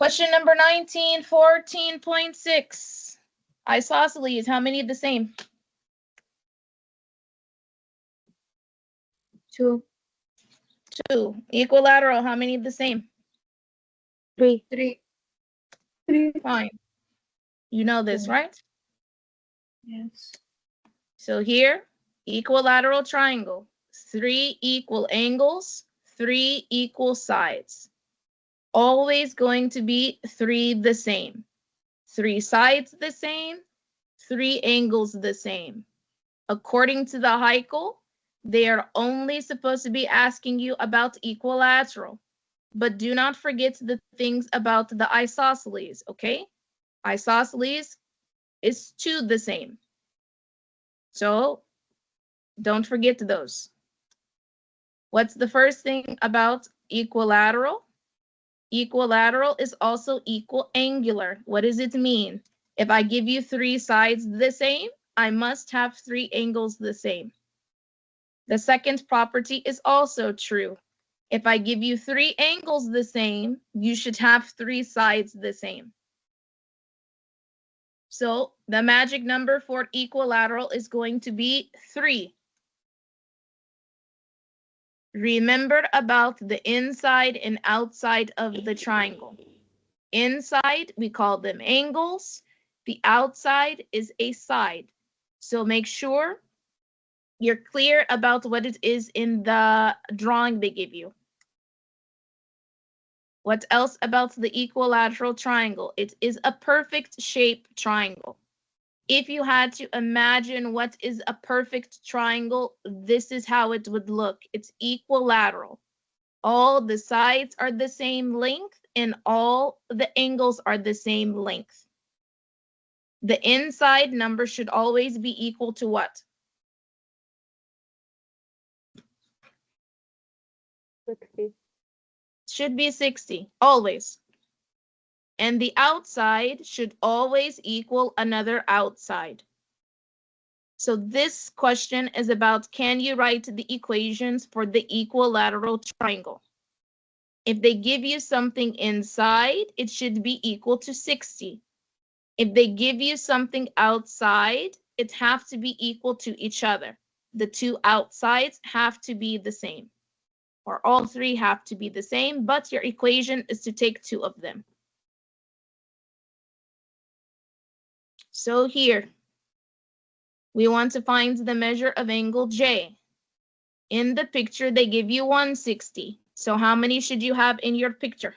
Question number 19, 14.6. Isosceles, how many the same? 2, 2. Equilateral, how many the same? 3, 3. Fine. You know this, right? Yes. So here, equilateral triangle, 3 equal angles, 3 equal sides. Always going to be 3 the same. 3 sides the same, 3 angles the same. According to the Haeckel, they are only supposed to be asking you about equilateral. But do not forget the things about the isosceles, okay? Isosceles is 2 the same. So don't forget those. What's the first thing about equilateral? Equilateral is also equal angular. What does it mean? If I give you 3 sides the same, I must have 3 angles the same. The second property is also true. If I give you 3 angles the same, you should have 3 sides the same. So the magic number for equilateral is going to be 3. Remember about the inside and outside of the triangle. Inside, we call them angles. The outside is a side. So make sure you're clear about what it is in the drawing they give you. What else about the equilateral triangle? It is a perfect shape triangle. If you had to imagine what is a perfect triangle, this is how it would look. It's equilateral. All the sides are the same length and all the angles are the same length. The inside number should always be equal to what? 60. Should be 60, always. And the outside should always equal another outside. So this question is about, can you write the equations for the equilateral triangle? If they give you something inside, it should be equal to 60. If they give you something outside, it has to be equal to each other. The 2 outsides have to be the same, or all 3 have to be the same, but your equation is to take 2 of them. So here, we want to find the measure of angle J. In the picture, they give you 160. So how many should you have in your picture?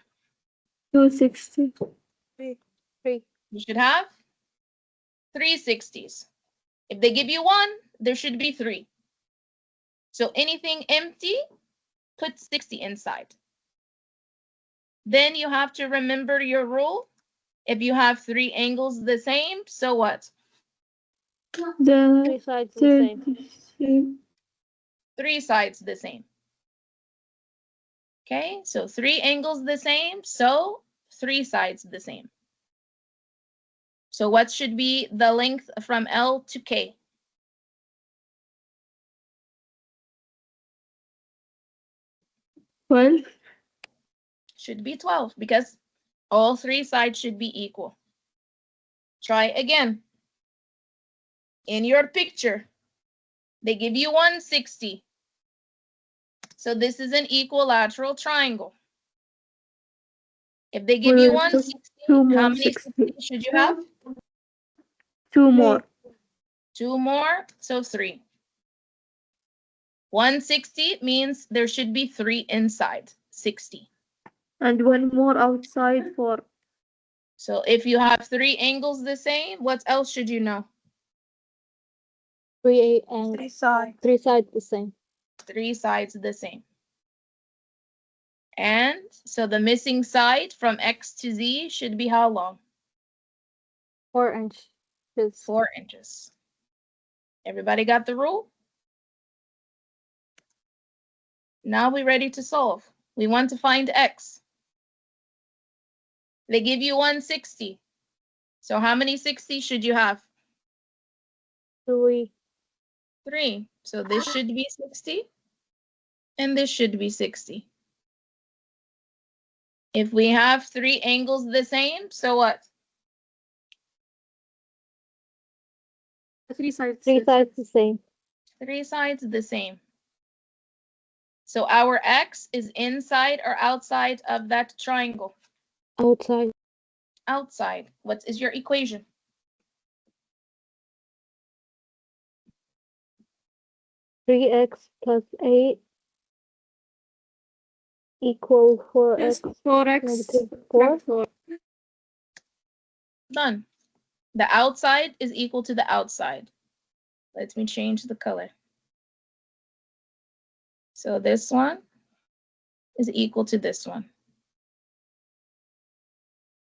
260. 3. You should have 360s. If they give you 1, there should be 3. So anything empty, put 60 inside. Then you have to remember your rule. If you have 3 angles the same, so what? The 3 sides the same. 3 sides the same. Okay, so 3 angles the same, so 3 sides the same. So what should be the length from L to K? Well, Should be 12 because all 3 sides should be equal. Try again. In your picture, they give you 160. So this is an equilateral triangle. If they give you 160, how many 60 should you have? 2 more. 2 more, so 3. 160 means there should be 3 inside 60. And 1 more outside for. So if you have 3 angles the same, what else should you know? 3 and 3 sides. 3 sides the same. 3 sides the same. And so the missing side from X to Z should be how long? 4 inches. 4 inches. Everybody got the rule? Now we're ready to solve. We want to find X. They give you 160. So how many 60 should you have? 3. 3. So this should be 60. And this should be 60. If we have three angles the same, so what? Three sides. Three sides the same. Three sides the same. So our x is inside or outside of that triangle? Outside. Outside. What is your equation? Three x plus 8 equal 4x 4x. negative 4. 4. Done. The outside is equal to the outside. Let me change the color. So this one is equal to this one.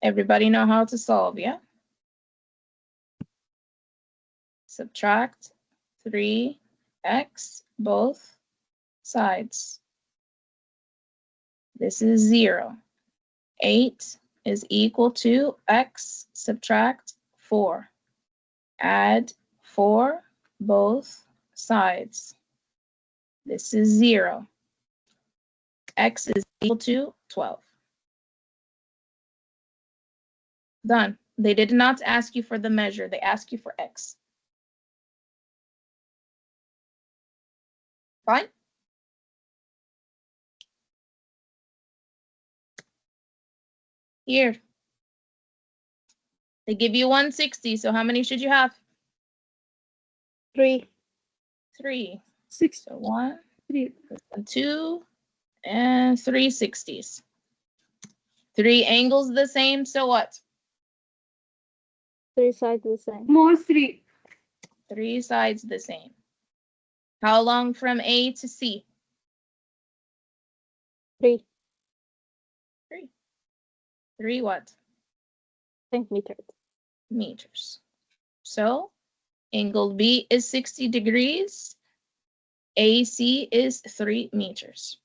Everybody know how to solve, yeah? Subtract 3x both sides. This is 0. 8 is equal to x subtract 4. Add 4 both sides. This is 0. X is equal to 12. Done. They did not ask you for the measure. They asked you for x. Fine? Here. They give you 160, so how many should you have? 3. 3. 6. So 1, 3. 2, and 3 60s. 3 angles the same, so what? 3 sides the same. More 3. 3 sides the same. How long from A to C? 3 3 what? centimeters. Meters. So angle B is 60 degrees. AC is 3 meters.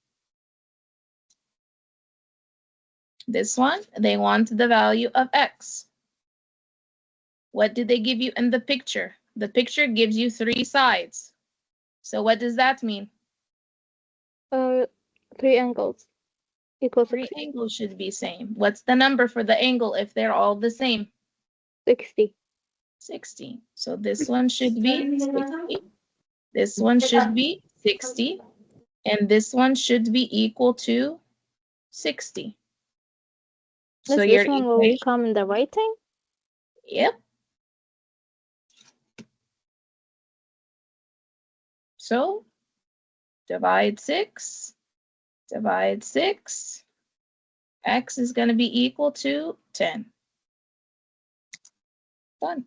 This one, they want the value of x. What did they give you in the picture? The picture gives you 3 sides. So what does that mean? 3 angles equals 3 angles should be same. What's the number for the angle if they're all the same? 60. 60. So this one should be 60. This one should be 60. And this one should be equal to 60. So This your one will equation, come in the writing. yep. So divide 6, divide 6. X is going to be equal to 10. Done.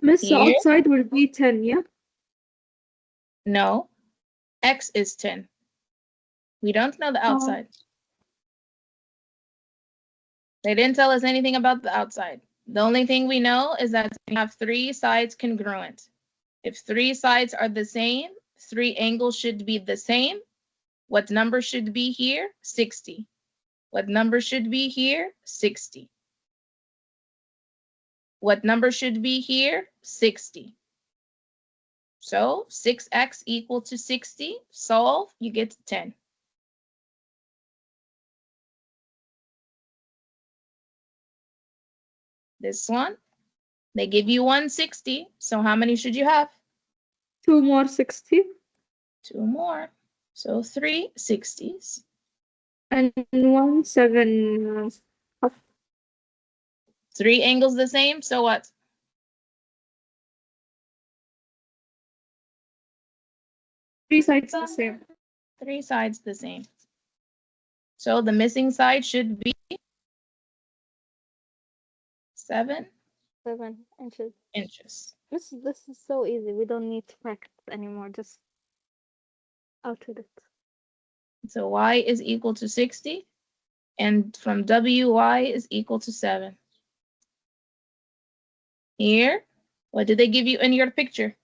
Miss, the Here. outside will be 10, yeah? No, X is 10. We don't know the outside. They didn't tell us anything about the outside. The only thing we know is that we have 3 sides congruent. If 3 sides are the same, 3 angles should be the same. What number should be here? 60. What number should be here? 60. What number should be here? 60. So 6x equal to 60. Solve, you get 10. This one, they give you 160. So how many should you have? 2 more 60. 2 more. So 3 60s. And 1 7. 3 angles the same. So what? 3 sides the same. 3 sides the same. So the missing side should be 7 inches. inches. This is so easy. We don't need to practice anymore. Just out with it. So y is equal to 60. And from W, y is equal to 7. Here, what did they give you in your picture?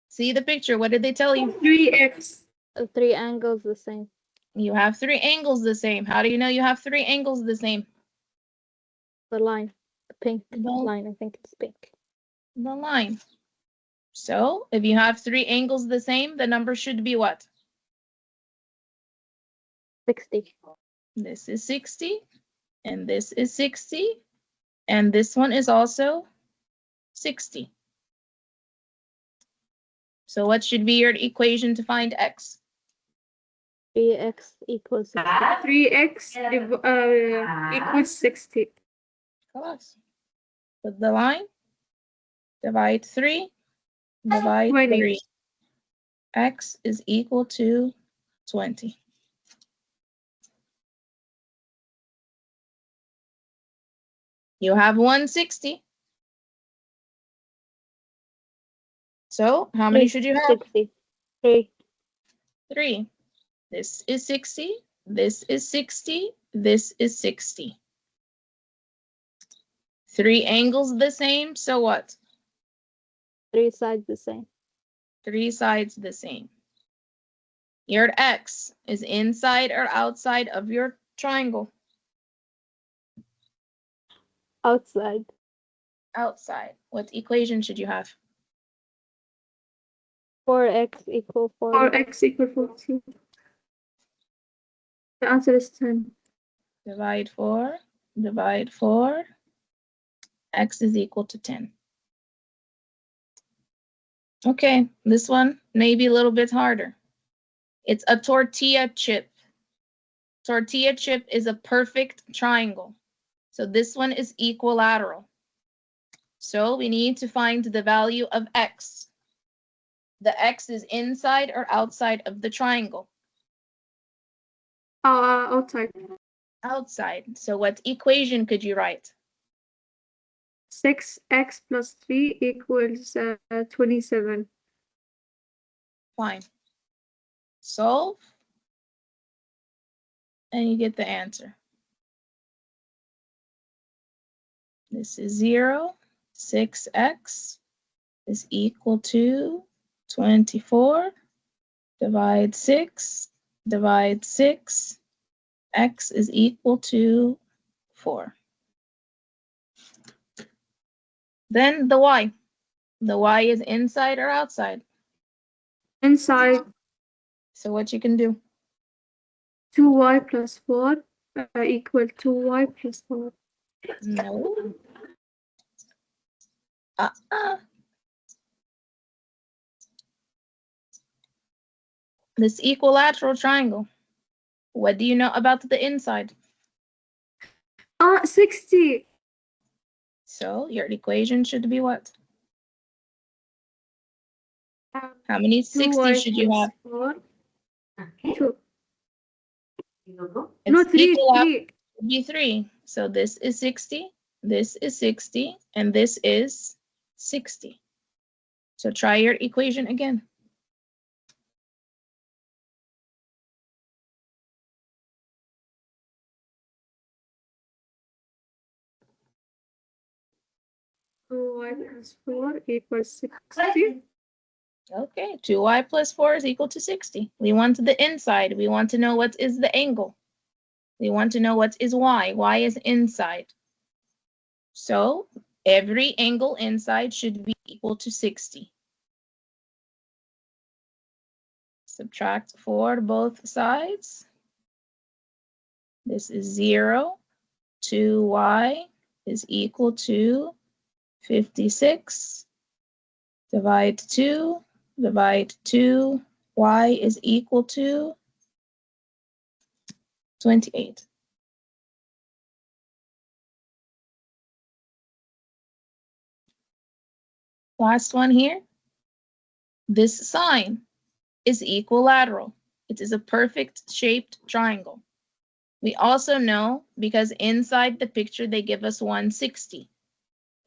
See the picture. What did they tell you? 3x. 3 angles the same. You have 3 angles the same. How do you know you have 3 angles the same? The line. The pink No. line. I think it's pink. the line. So if you have three angles the same, the number should be what? 60. This is 60, and this is 60, and this one is also 60. So what should be your equation to find x? 3x equals 60. 3x equals 60. Class. Put the line, divide 3, divide 20. 3. X is equal to 20. You have 160. So how many should you have? 60. 3. 3. This is 60. This is 60. This is 60. 3 angles the same, so what? 3 sides the same. 3 sides the same. Your x is inside or outside of your triangle? Outside. Outside. What equation should you have? 4x equal 40. 4x equal 40. The answer is 10. Divide 4. Divide 4. X is equal to 10. Okay, this one may be a little bit harder. It's a tortilla chip. Tortilla chip is a perfect triangle. So this one is equilateral. So we need to find the value of x. The x is inside or outside of the triangle? Outside. Outside. So what equation could you write? 6x plus 3 equals 27. Fine. Solve. And you get the answer. This is 0. 6x is equal to 24. Divide 6. Divide 6. X is equal to 4. Then the y. The y is inside or outside? Inside. So what you can do? 2y plus 4 equal 2y plus 4. No. This equilateral triangle. What do you know about the inside? 60. So your equation should be what? How many 60 should you have? 4. 2. It's No, 3. equilateral. 3. Would be 3. So this is 60, this is 60, and this is 60. So try your equation again. Y plus 4 equals 60. Okay, 2y plus 4 is equal to 60. We want the inside. We want to know what is the angle. We want to know what is y. Y is inside. So every angle inside should be equal to 60. Subtract 4 both sides. This is 0. 2y is equal to 56. Divide 2. Divide 2. Y is equal to 28. Last one here. This sign is equilateral. It is a perfect shaped triangle. We also know because inside the picture they give us 160.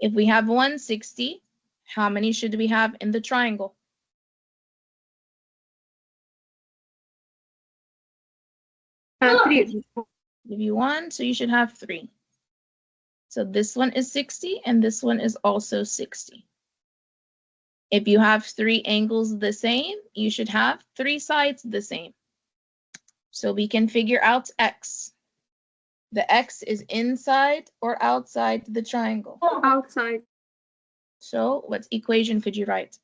If we have 160, how many should we have in the triangle? Three. Give you 1, so you should have 3. So this one is 60 and this one is also 60. If you have 3 angles the same, you should have 3 sides the same. So we can figure out x. The x is inside or outside the triangle? Outside. So what equation could you write?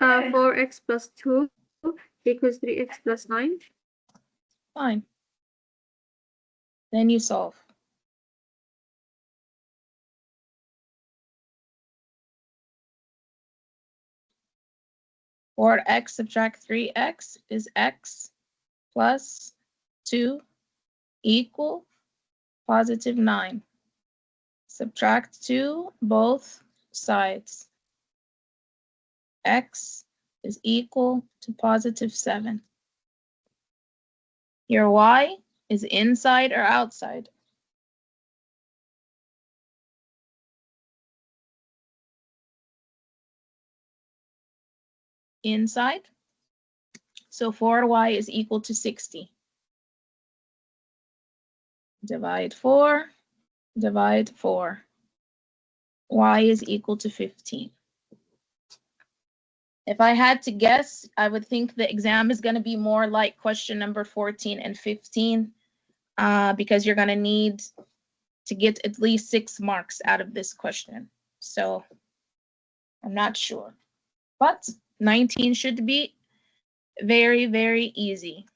4x plus 2 equals 3x plus 9. Fine. Then you solve. For x subtract 3x is x plus 2 equal positive 9. Subtract 2 both sides. X is equal to positive 7. Your y is inside or outside? Inside. So 4y is equal to 60. Divide 4, divide 4. Y is equal to 15. If I had to guess, I would think the exam is going to be more like question number 14 and 15 because you're going to need to get at least 6 marks out of this question. So I'm not sure. But 19 should be very, very easy.